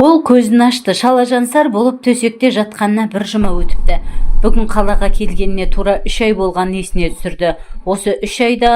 Ол көзін ашты, шалажансар болып төсекте жатқанына бір жұма өтіпті. Бүгін қалаға келгеніне тура 3 ай болған есіне түсірді. Осы 3 айда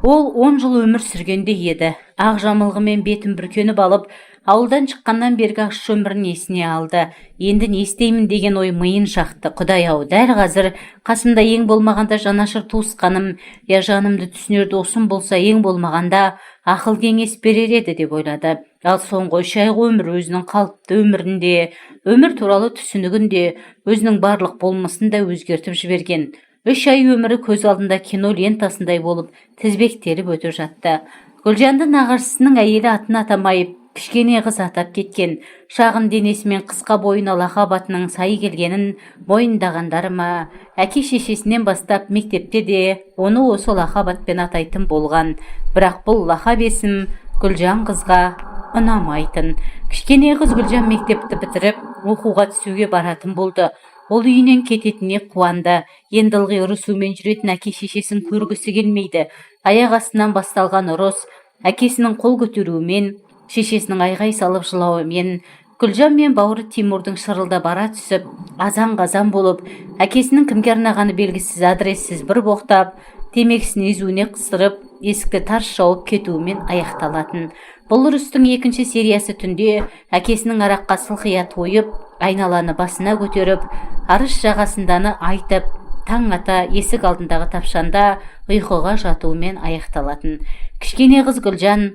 ол 10 жыл өмір сүргенде еді. Ақ жамылғымен бетін бүркеніп алып, ауылдан шыққаннан бергі аш өмірін есіне алды. Енді не істеймін деген ой миын шақты. Құдай-ау, дәл қазір қасымда ең болмағанда жанашыр туысқаным, я жанымды түсінер досым болса, ең болмағанда ақыл кеңес берер еді деп ойлады. Ал соңғы 3 айғы өмір өзінің қалыпты өмірінде, өмір туралы түсінігінде, өзінің барлық болмысын да өзгертіп жіберген. 3 ай өмірі көз алдында кино лентасындай болып тізбектеліп өтіп жатты. Гүлжанды нағашысының әйелі атын атамай кішкене қыз атап кеткен. Шағын денесімен қысқа бойына лақап атының сай келгенін мойындағандары ма, әке шешесінен бастап мектепте де оны осы лақап атпен атайтын болған. Бірақ бұл лақап есім Гүлжан қызға ұнамайтын. Кішкене қыз Гүлжан мектепті бітіріп оқуға түсуге баратын болды. Ол үйінен кететіне қуанды. Енді ылғи ұрысумен жүретін әке шешесін көргісі келмейді. Аяқ астынан басталған ұрыс, әкесінің қол көтеруімен, шешесінің айғай салып жылауымен, Гүлжан мен бауыры Тимурдың шырылда бара түсіп, азан-қазан болып, әкесінің кімге арнағаны белгісіз адрессіз бір боқтап, темекісін езуіне қыстырып, есікті тарс жауып кетуімен аяқталатын. Бұл ұрыстың екінші сериясы түнде әкесінің араққа сылқия тойып, айналаны басына көтеріп, арыс жағасынданы айтып, таң ата есік алдындағы тапшанда ұйқыға жатуымен аяқталатын. Кішкене қыз Гүлжан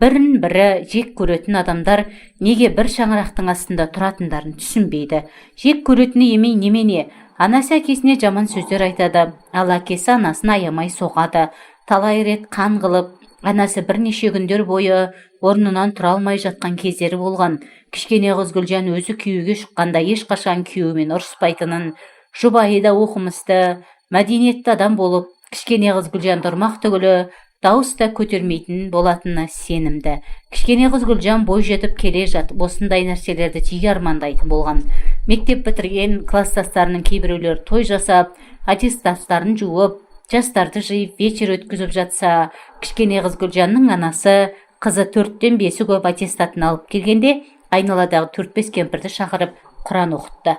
бірін-бірі жек көретін адамдар неге бір шаңырақтың астында тұратындарын түсінбейді. Жек көретіні емей немене, анасы әкесіне жаман сөздер айтады, ал әкесі анасын аямай соғады. Талай рет қан қылып, анасы бірнеше күндер бойы орнынан тұра алмай жатқан кездері болған. Кішкене қыз Гүлжан өзі күйеуге шыққанда ешқашан күйеуімен ұрыспайтынын, жұбайы да оқымысты, мәдениетті адам болып, кішкене қыз Гүлжан тұрмақ түгілі дауыс та көтермейтін болатынына сенімді. Кішкене қыз Гүлжан бой жетіп келе жатып осындай нәрселерді жиі армандайтын болған. Мектеп бітірген класстастарының кейбіреулер той жасап, аттестаттарын жуып, жастарды жиып вечер өткізіп жатса, кішкене қыз Гүлжанның анасы қызы 4-тен 5-і көп аттестатын алып келгенде, айналадағы 4-5 кемпірді шақырып Құран оқытты.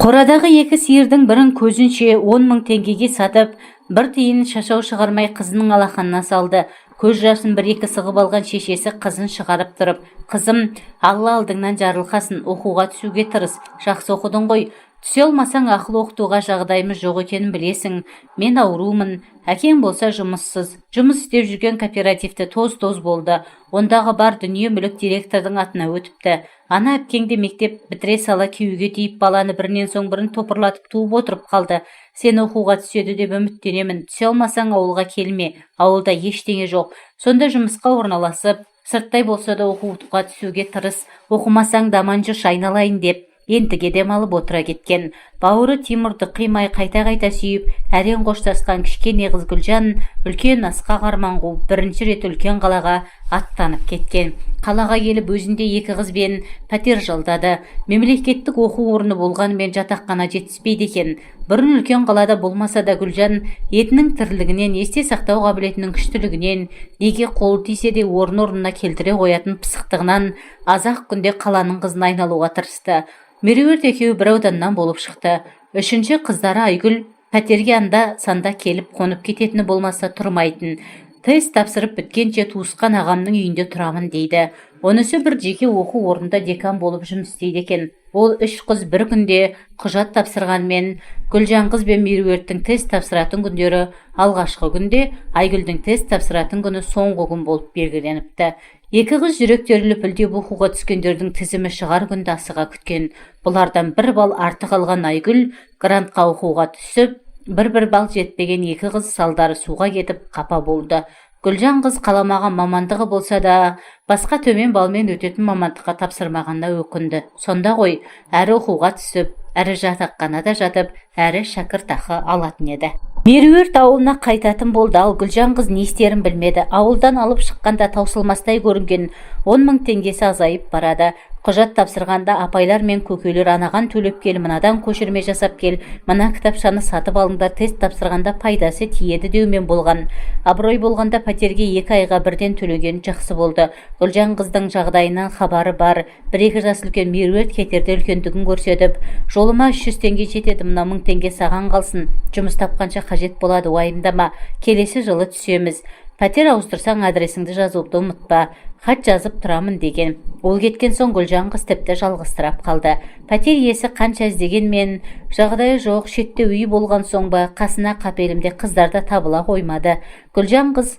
Қорадағы 2 сиырдың бірін көзінше 10 мың теңгеге сатып, бір тиын шашау шығармай қызының алақанына салды. Көз жасын 1-2 сығып алған шешесі қызын шығарып тұрып, «Қызым, Алла алдыңнан жарылқасын, оқуға түсуге тырыс, жақсы оқыдың ғой. Түсе алмасаң ақыл оқытуға жағдайымыз жоқ екенін білесің. Мен аурумын, әкең болса жұмыссыз. Жұмыс істеп жүрген кооперативті тоз-тоз болды. Ондағы бар дүние мүлік директордың атына өтіпті. Ана әпкеңде мектеп бітіре сала күйеуге тиіп баланы бірінен соң бірін топырлатып туып отырып қалды. Сен оқуға түседі деп үміттенемін. Түсе алмасаң ауылға келме. Ауылда ештеңе жоқ. Сонда жұмысқа орналасып, сырттай болса да оқуға түсуге тырыс. Оқымасаң да аман жүрші айналайын деп ентіге демалып отыра кеткен. Бауыры Тимурды қимай қайта-қайта сүйіп, әрең қоштасқан кішкене қыз Гүлжан үлкен асқақ арман қуып бірінші рет үлкен қалаға аттанып кеткен. Қалаға келіп өзінде 2 қызбен пәтер жалдады. Мемлекеттік оқу орны болғанымен жатақхана жетіспейді екен. Бұрын үлкен қалада болмаса да Гүлжан етінің тірлігінен, есте сақтау қабілетінің күштілігінен, неге қолы тисе де орнына келтіре қоятын пысықтығынан аз-ақ күнде қаланың қызына айналуға тырысты. Меруерт екеуі бір ауданнан болып шықты. Үшінші қыздары Айгүл пәтерге анда-санда келіп қонып кететіні болмаса тұрмайтын. Тест тапсырып біткенше туысқан ағамның үйінде тұрамын дейді. Онысы бір жеке оқу орнында декан болып жұмыс істейді екен. Ол 3 қыз бір күнде құжат тапсырғанмен, Гүлжан қыз бен Меруерттің тест тапсыратын күндері алғашқы күнде, Айгүлдің тест тапсыратын күні соңғы күн болып белгіленіпті. 2 қыз жүректері лүпілдеп оқуға түскендердің тізімі шығар күнді асыға күткен. Бұлардан 1 балл артық алған Айгүл грантқа оқуға түсіп, 1 балл жетпеген 2 қыз салдары суға кетіп қапа болды. Гүлжан қыз қаламаған мамандығы болса да, басқа төмен балмен өтетін мамандыққа тапсырмағанда өкінді. Сонда ғой, әрі оқуға түсіп, әрі жатақханада жатып, әрі шәкіртақы алатын еді. Меруерт ауылына қайтатын болды, ал Гүлжан қыз не істерін білмеді. Ауылдан алып шыққанда таусылмастай көрінген 10 мың теңгесі азайып барады. Құжат тапсырғанда апайлар мен көкелер анаған төлеп кел, мынадан көшірме жасап кел, мына кітапшаны сатып алыңдар, тест тапсырғанда пайдасы тиеді деумен болған. Абырой болғанда пәтерге 2 айға бірден төлеген жақсы болды. Гүлжан қыздың жағдайынан хабары бар. 1-2 жас үлкен Меруерт кетерде үлкендігін көрсетіп, жолыма 300 теңге жетеді, мына 1000 теңге саған қалсын. Жұмыс тапқанша қажет болады, уайымдама. Келесі жылы түсеміз. Пәтер ауыстырсаң адресіңді жазуды ұмытпа. Хат жазып тұрамын деген. Ол кеткен соң Гүлжан қыз тіпті жалғызсырап қалды. Пәтер иесі қанша іздегенмен жағдайы жоқ, шетте үй болған соң ба, қасына қапелімде қыздар да табыла қоймады. Гүлжан қыз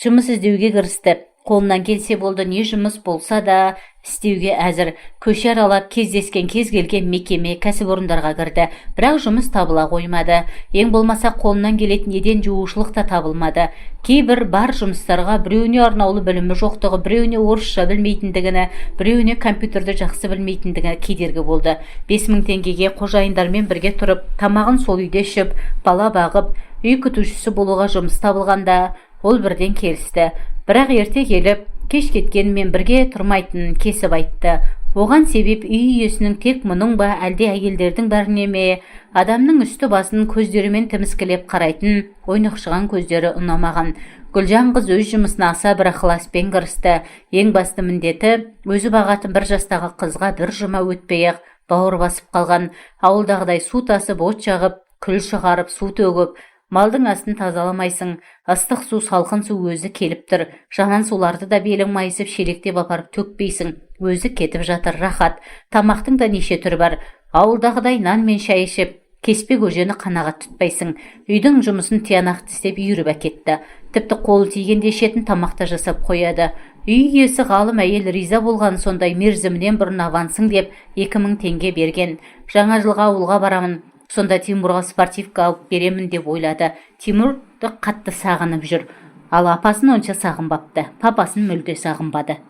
жұмыс іздеуге кірісті. Қолынан келсе болды, не жұмыс болса да істеуге әзір. Көше аралап кездескен кез келген мекеме, кәсіпорындарға кірді, бірақ жұмыс табыла қоймады. Ең болмаса қолынан келетін еден жуушылық та табылмады. Кейбір бар жұмыстарға біреуіне арнаулы білімі жоқтығы, біреуіне орысша білмейтіндігіні, біреуіне компьютерді жақсы білмейтіндігі кедергі болды. 5000 теңгеге қожайындармен бірге тұрып, тамағын сол үйде ішіп, бала бағып, үй күтушісі болуға жұмыс табылғанда ол бірден келісті. Бірақ ерте келіп, кеш кеткенмен бірге тұрмайтынын кесіп айтты. Оған себеп үй иесінің тек мұның ба, әлде әйелдердің бәріне ме? Адамның үсті басын көздерімен тіміскілеп қарайтын, ойнақшыған көздері ұнамаған. Гүлжан қыз өз жұмысына аса бір ықыласпен кірісті. Ең басты міндеті өзі бағатын 1 жастағы қызға 1 жұма өтпей-ақ бауыр басып қалған. Ауылдағыдай су тасып, от жағып, күл шығарып, су төгіп, малдың астын тазаламайсың, ыстық су, салқын су өзі келіп тұр. Жанан суларды да белің майысып, шелектеп апарып төкпейсің. Өзі кетіп жатыр, рахат. Тамақтың да неше түрі бар. Ауылдағыдай нан мен шай ішіп, кеспе көжені қанағат тұтпайсың. Үйдің жұмысын тиянақты істеп үйіріп әкетті. Тіпті қолы тигенде шетін тамақта жасап қояды. Үй иесі ғалым әйел риза болған, сондай мерзімінен бұрын авансың деп 2000 теңге берген. Жаңа жылға ауылға барамын, сонда Тимурға спортивка алып беремін деп ойлады. Тимурды қатты сағынып жүр. Ал апасын онша сағынбапты, папасын мүлде сағынбады.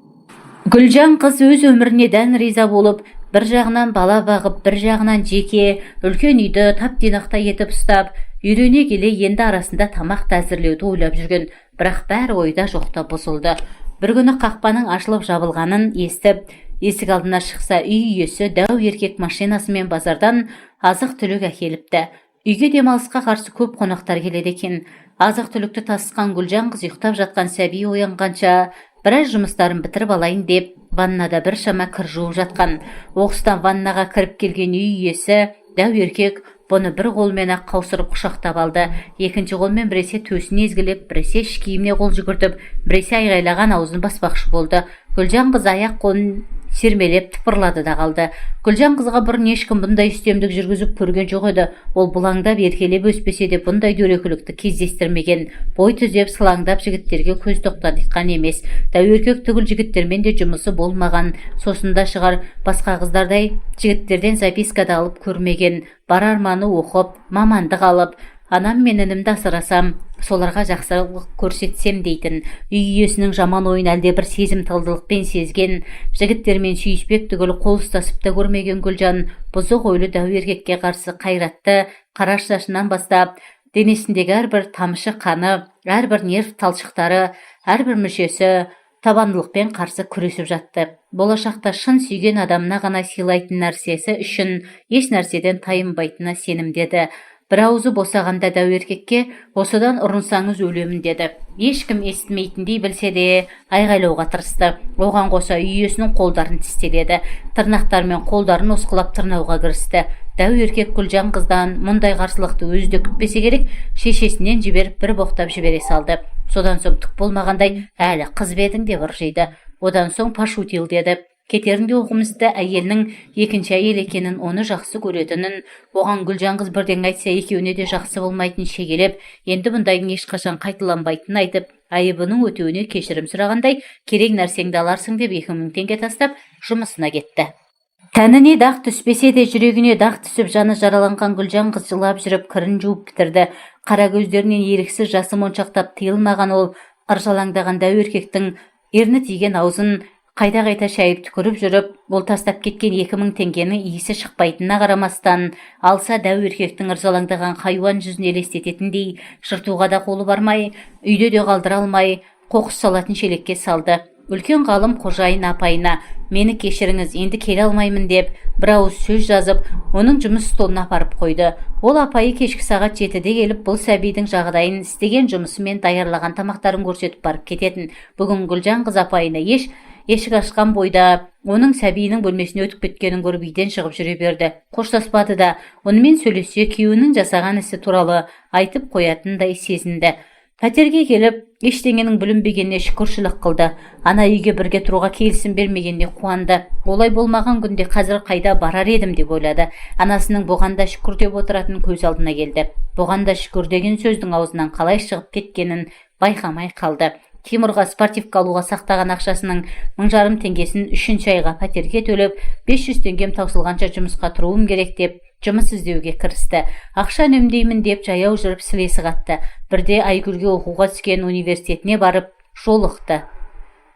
Гүлжан қыз өз өміріне дән риза болып, бір жағынан бала бағып, бір жағынан жеке үлкен үйді тап-тинақта етіп ұстап, үйрене келе енді арасында тамақ әзірлеуді ойлап жүрген, бірақ бәрі ойда жоқта бұзылды. Бір күні қақпаның ашылып жабылғанын естіп, есік алдына шықса, үй иесі дәу еркек машинасымен базардан азық түлік әкеліпті. Үйге демалысқа қарсы көп қонақтар келеді екен. Азық түлікті тасысқан Гүлжан қыз ұйықтап жатқан сәби оянғанша біраз жұмыстарын бітіріп алайын деп, ваннада бір шама кір жуып жатқан. Оқыстан ваннаға кіріп келген үй иесі дәу еркек бұны бір қолмен ақ қаусырып құшақтап алды. Екінші қолмен біресе төсін езгілеп, біресе іш киіміне қол жүгіртіп, біресе айғайлаған аузын баспақшы болды. Гүлжан қыз аяқ қолын сермелеп тыпырлады да қалды. Гүлжан қызға бұрын ешкім бұндай үстемдік жүргізіп көрген жоқ еді. Ол бұлаңдап еркелеп өспесе де бұндай дөрекілікті кездестірмеген. Бой түзеп сылаңдап жігіттерге көз тоқтатқан емес. Дәу еркек түгіл жігіттермен де жұмысы болмаған. Сосында шығар, басқа қыздардай жігіттерден записка да алып көрмеген. Бар арманы оқып, мамандық алып, анам мен інімді асырасам, соларға жақсылық көрсетсем дейтін. Үй иесінің жаман ойын әлде бір сезім талдылықпен сезген. Жігіттермен сүйіспек түгіл қол ұстасып та көрмеген Гүлжан бұзық ойлы дәу еркекке қарсы қайратты, қара шашынан бастап, денесіндегі әрбір тамшы қаны, әрбір нерв талшықтары, әрбір мүшесі табандылықпен қарсы күресіп жатты. Болашақта шын сүйген адамына ғана сыйлайтын нәрсесі үшін еш нәрседен тайынбайтынына сенімдеді. Бір аузы босағанда дәу еркекке осыдан ұрынсаңыз өлемін деді. Ешкім естімейтіндей білсе де айғайлауға тырысты. Оған қоса үй иесінің қолдарын тістеледі. Тырнақтармен қолдарын осқылап тырнауға кірісті. Дәу еркек Гүлжан қыздан мұндай қарсылықты өзі де күтпесе керек, шешесінен жіберіп бір боқтап жібере салды. Содан соң түк болмағандай, әлі қыз ба едің деп ыржиды. Одан соң пошутил деді. Кетерінде оқымысты әйелінің екінші әйел екенін, оны жақсы көретінін, оған Гүлжан қыз бірден айтса екеуіне де жақсы болмайтын шегелеп, енді бұндайдың ешқашан қайталанбайтынын айтып, айыбының өтеуіне кешірім сұрағандай, керек нәрсеңді аларсың деп 2000 теңге тастап жұмысына кетті. Тәніне дақ түспесе де жүрегіне дақ түсіп жаны жараланған Гүлжан қыз жылап жүріп кірін жуып бітірді. Қара көздерінен еріксіз жасы моншақтап тыйылмаған ол ыржалаңдаған дәу еркектің ерні тиген аузын қайта-қайта шайып түкіріп жүріп, ол тастап кеткен 2000 теңгенің иісі шықпайтынына қарамастан, алса дәу еркектің ыржалаңдаған хайуан жүзін елестететіндей, жыртуға да қолы бармай, үйде де қалдыра алмай, қоқыс салатын шелекке салды. үлкен ғалым қожайын апайына мені кешіріңіз, енді келе алмаймын деп бір ауыз сөз жазып, оның жұмыс столына апарып қойды. Ол апайы кешкі сағат 7-де келіп, бұл сәбидің жағдайын, істеген жұмысы мен даярлаған тамақтарын көрсетіп барып кететін. Бүгін Гүлжан қыз апайына есік ашқан бойда оның сәбиінің бөлмесіне өтіп кеткенін көріп үйден шығып жүре берді. Қоштаспады да, онымен сөйлесе күйеуінің жасаған ісі туралы айтып қоятындай сезінді. Пәтерге келіп, ештеңенің бүлінбегеніне шүкіршілік қылды. Ана үйге бірге тұруға келісім бермегеніне қуанды. Олай болмаған күнде қазір қайда барар едім деп ойлады. Анасының бұғанда шүкір деп отыратын көз алдына келді. Бұғанда шүкір деген сөздің аузынан қалай шығып кеткенін байқамай қалды. Тимурға спортивка алуға сақтаған ақшасының 1,5 теңгесін 3-ші айға пәтерге төлеп, 500 теңгем таусылғанша жұмысқа тұруым керек деп жұмыс іздеуге кірісті. Ақша үнемдеймін деп жаяу жүріп сілесі қатты. Бірде Айгүлге оқуға түскен университетіне барып жолықты.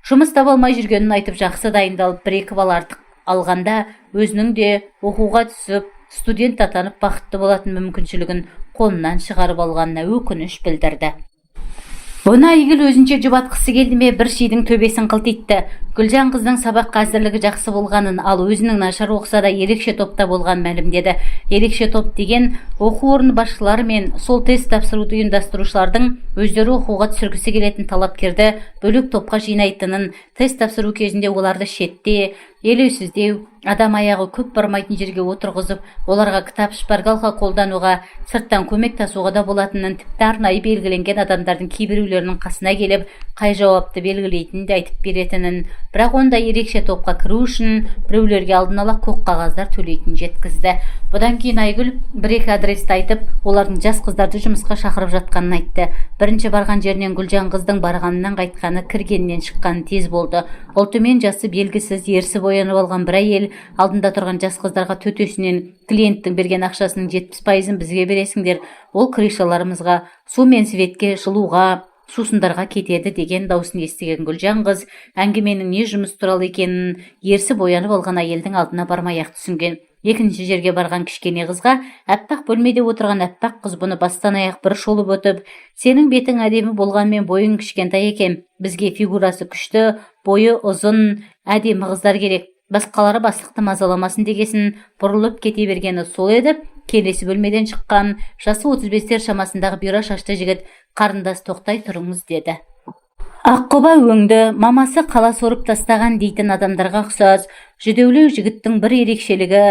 Жұмыс таба алмай жүргенін айтып, жақсы дайындалып, 1-2 бал артық алғанда өзінің де оқуға түсіп, студент атанып бақытты болатын мүмкіншілігін қолынан шығарып алғанына өкініш білдірді. Бұны Айгүл өзінше жұбатқысы келді ме, бір шидің төбесін қылтитты. Гүлжан қыздың сабаққа әзірлігі жақсы болғанын, ал өзінің нашар оқыса да ерекше топта болған мәлімдеді. Ерекше топ деген оқу орны басшылары мен сол тест тапсыруды ұйымдастырушылардың өздері оқуға түсіргісі келетін талапкерді бөлек топқа жинайтынын, тест тапсыру кезінде оларды шетте, елеусіздеу, адам аяғы көп бармайтын жерге отырғызып, оларға кітап, шпаргалка қолдануға, сырттан көмек тасуға да болатынын, тіпті арнайы белгіленген адамдардың кейбіреулерінің қасына келіп, қай жауапты белгілейтінін де айтып беретінін, бірақ ондай ерекше топқа кіру үшін біреулерге алдын ала көк қағаздар төлейтінін жеткізді. Бұдан кейін Айгүл 1-2 адресті айтып, олардың жас қыздарды жұмысқа шақырып жатқанын айтты. Бірінші барған жерінен Гүлжан қыздың барғанынан қайтқаны, кіргеннен шыққаны тез болды. Ұлтымен жасы белгісіз, ерсі боянып алған бір әйел алдында тұрған жас қыздарға төтесінен клиенттің берген ақшасының 70%-ын бізге бересіңдер, ол крышаларымызға, су мен светке, жылуға, сусындарға кетеді деген даусын естіген Гүлжан қыз әңгіменің не жұмыс туралы екенін ерсі боянып алған әйелдің алдына бармай-ақ түсінген. Екінші жерге барған кішкене қызға әппақ бөлмеде отырған әппақ қыз бұны бастан аяқ бір шолып өтіп, сенің бетің әдемі болғанмен бойың кішкентай екен, бізге фигурасы күшті, бойы ұзын, әдемі қыздар керек, басқалары бастықты мазаламасын дегесін бұрылып кете бергені сол еді. Келесі бөлмеден шыққан жасы 35-тер шамасындағы бұйра шашты жігіт, қарындас тоқтай тұрыңыз деді. Аққұба өңді, мамасы қала сорып тастаған дейтін адамдарға ұқсас, жүдеулеу жігіттің бір ерекшелігі,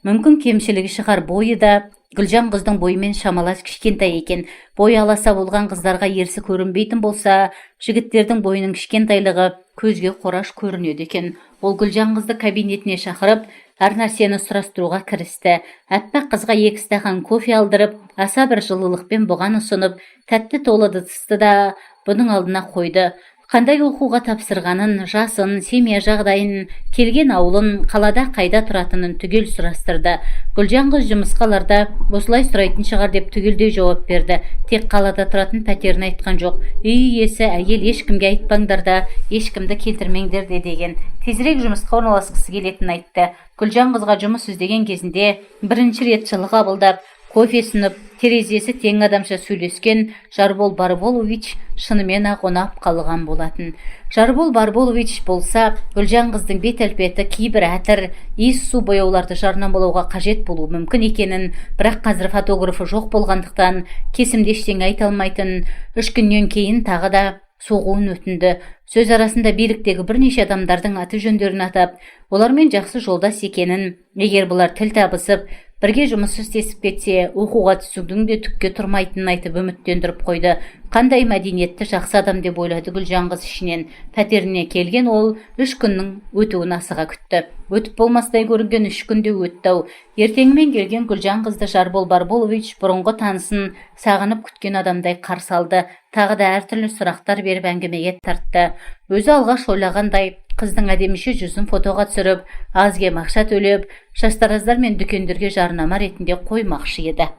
мүмкін кемшілігі шығар, бойы да Гүлжан қыздың бойымен шамалас кішкентай екен. Бойы аласа болған қыздарға ерсі көрінбейтін болса, жігіттердің бойының кішкентайлығы көзге қораш көрінеді екен. Ол Гүлжан қызды кабинетіне шақырып, әр нәрсені сұрастыруға кірісті. Әппақ қызға 2 стақан кофе алдырып, аса бір жылылықпен бұған ұсынып, тәтті толы ыдысты да бұның алдына қойды. Қандай оқуға тапсырғанын, жасын, семья жағдайын, келген ауылын, қалада қайда тұратынын түгел сұрастырды. Гүлжан қыз жұмысқаларда осылай сұрайтын шығар деп түгелдей жауап берді. Тек қалада тұратын пәтерін айтқан жоқ. Үй иесі әйел ешкімге айтпаңдар да, ешкімді келтірмеңдер де деген. Тезірек жұмысқа орналасқысы келетінін айтты. Гүлжан қызға жұмыс іздеген кезінде бірінші рет жылы қабылдап, кофе сынып, терезесі тең адамша сөйлескен Жарбол Барболович шынымен ақ ұнап қалған болатын. Жарбол Барболович болса, Гүлжан қыздың бет әлпеті кейбір әтір, иіс су бояуларды жарнамалауға қажет болуы мүмкін екенін, бірақ қазір фотографы жоқ болғандықтан кесімде ештеңе айта алмайтын. 3 күннен кейін тағы да соғуын өтінді. Сөз арасында биліктегі бірнеше адамдардың аты жөндерін атап, олармен жақсы жолдас екенін, егер бұлар тіл табысып, бірге жұмыс істесіп кетсе, оқуға түсудің де түкке тұрмайтынын айтып үміттендіріп қойды. Қандай мәдениетті жақсы адам деп ойлады Гүлжан қыз ішінен. Пәтеріне келген ол 3 күннің өтуін асыға күтті. Өтіп болмастай көрінген 3 күнде өтті-ау. Ертеңімен келген Гүлжан қызды Жарбол Барболович бұрынғы танысын сағынып күткен адамдай қарсы алды. Тағы да әртүрлі сұрақтар беріп әңгімеге тартты. Өзі алғаш ойлағандай қыздың әдеміше жүзін фотоға түсіріп, аз-кем ақша төлеп, шаштараздар мен дүкендерге жарнама ретінде қоймақшы еді.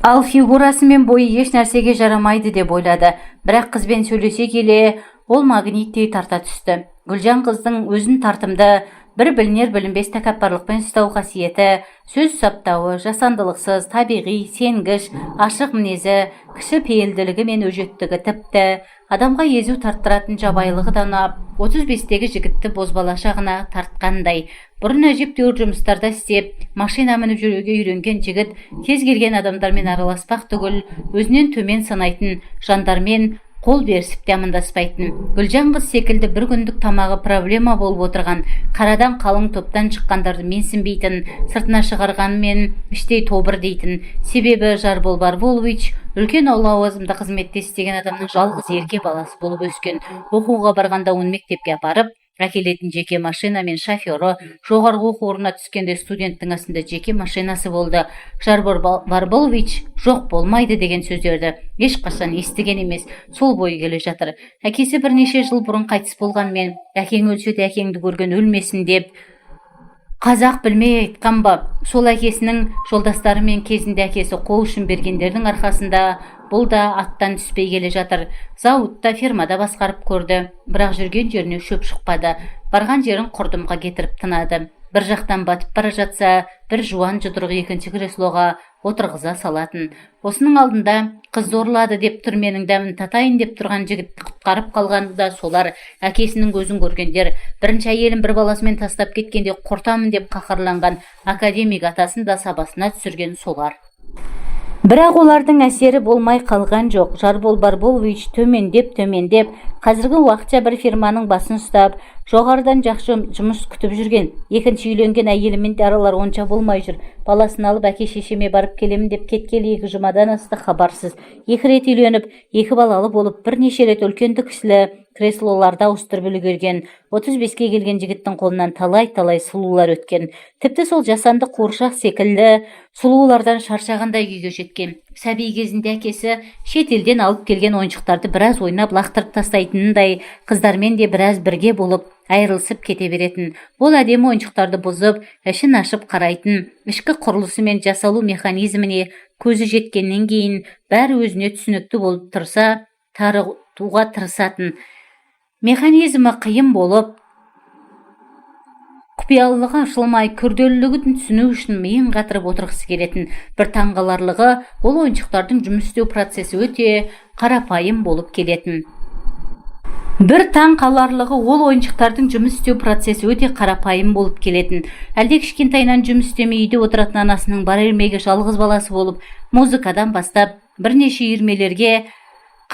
Ал фигурасы мен бойы еш нәрсеге жарамайды деп ойлады. Бірақ қызбен сөйлесе келе, ол магниттей тарта түсті. Гүлжан қыздың өзін тартымды, бір білінер білінбес тәкаппарлықпен ұстау қасиеті, сөз саптауы, жасандылықсыз, табиғи, сенгіш, ашық мінезі, кіші пейілділігі мен өжеттігі тіпті адамға езу тарттыратын жабайылығы да ұнап, 35-тегі жігітті бозбала шағына тартқандай. Бұрын әжептәуір жұмыстарда істеп, машина мініп жүруге үйренген жігіт кез келген адамдармен араласпақ түгіл, өзінен төмен санайтын жандармен қол берісіп те амандаспайтын. Гүлжан қыз секілді бір күндік тамағы проблема болып отырған, қарадан қалың топтан шыққандарды менсінбейтін, сыртына шығарғанмен іштей тобыр дейтін. Себебі Жарбол Барболович үлкен лауазымды қызметте істеген адамның жалғыз ерке баласы болып өскен. Оқуға барғанда оны мектепке апарып, әкелетін жеке машина мен шофері, жоғарғы оқу орнына түскенде студенттің астында жеке машинасы болды. Жарбол Барболович жоқ болмайды деген сөздерді ешқашан естіген емес, сол бойы келе жатыр. Әкесі бірнеше жыл бұрын қайтыс болғанмен, әкең өлсе де әкеңді көрген өлмесін деп қазақ білмей айтқан ба, сол әкесінің жолдастары мен кезінде әкесі қол ұшын бергендердің арқасында бұл да аттан түспей келе жатыр. Зауытта, фермада басқарып көрді, бірақ жүрген жеріне шөп шықпады. Барған жерін құрдымға кетіріп тынады. Бір жақтан батып бара жатса, бір жуан жұдырық екінші креслоға отырғыза салатын. Осының алдында қызды ұрлады деп түрменің дәмін татайын деп тұрған жігітті құтқарып қалғаны да солар. Әкесінің көзін көргендер, бірінші әйелін бір баласымен тастап кеткенде құртамын деп қаһарланған академик атасын да сабасына түсірген солар. Бірақ олардың әсері болмай қалған жоқ. Жарбол Барболович төмендеп, қазіргі уақытша бір фирманың басын ұстап, жоғарыдан жақсы жұмыс күтіп жүрген. Екінші үйленген әйелімен де аралар онша болмай жүр. Баласын алып әке-шешеме барып келемін деп кеткелі 2 жұмадан асты хабарсыз. 2 рет үйленіп, 2 балалы болып, бірнеше рет үлкенді кісілі креслоларда ауыстырып үлгерген. 35-ке келген жігіттің қолынан талай сұлулар өткен. Тіпті сол жасанды қуыршақ секілді сұлулардан шаршағандай күйге жеткен. Сәби кезінде әкесі шетелден алып келген ойыншықтарды біраз ойнап лақтырып тастайтынындай, қыздармен де біраз бірге болып айырылысып кете беретін. Ол әдемі ойыншықтарды бұзып, ішін ашып қарайтын, ішкі құрылысы мен жасалу механизміне көзі жеткеннен кейін бәрі өзіне түсінікті болып тұрса, таратуға тырысатын. Механизмі қиын болып, құпиялылығы ашылмай, күрделілігін түсіну үшін миын қатырып отырғысы келетін. Bir таңғаларлығы, ол ойыншықтардың жұмыс істеу процесі өте қарапайым болып келетін. Әлде кішкентайынан жұмыс істемей үйде отыратын анасының бар ермегі жалғыз баласы болып, музыкадан бастап, бірнеше үйірмелерге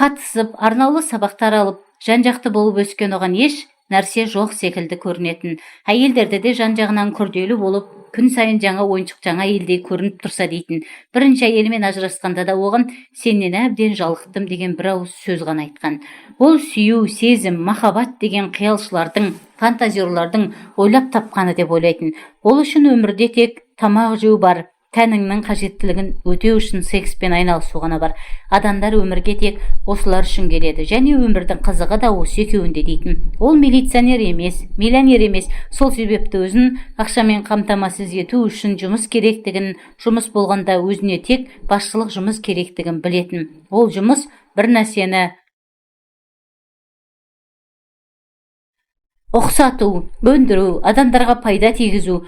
қатысып, арнаулы сабақтар алып, жан-жақты болып өскен оған еш нәрсе жоқ секілді көрінетін. Әйелдерді де жан-жағынан күрделі болып, күн сайын жаңа ойыншық жаңа елдей көрініп тұрса дейтін. Бірінші әйелімен ажырасқанда да оған сенен әбден жалықтым деген бір ауыз сөз ғана айтқан. Ол сүю, сезім, махаббат деген қиялшылардың, фантазерлардың ойлап тапқаны деп ойлайтын. Ол үшін өмірде тек тамақ жеу бар, тәніңнің қажеттілігін өтеу үшін секспен айналысу ғана бар. Адамдар өмірге тек осылар үшін келеді, және өмірдің қызығы да осы екеуінде дейтін. Ол миллионер емес, сол себепті өзін ақшамен қамтамасыз ету үшін жұмыс керектігін, жұмыс болғанда өзіне тек басшылық жұмыс керектігін білетін. Ол жұмыс бір нәрсені ұқсату, өндіру, адамдарға пайда тигізу,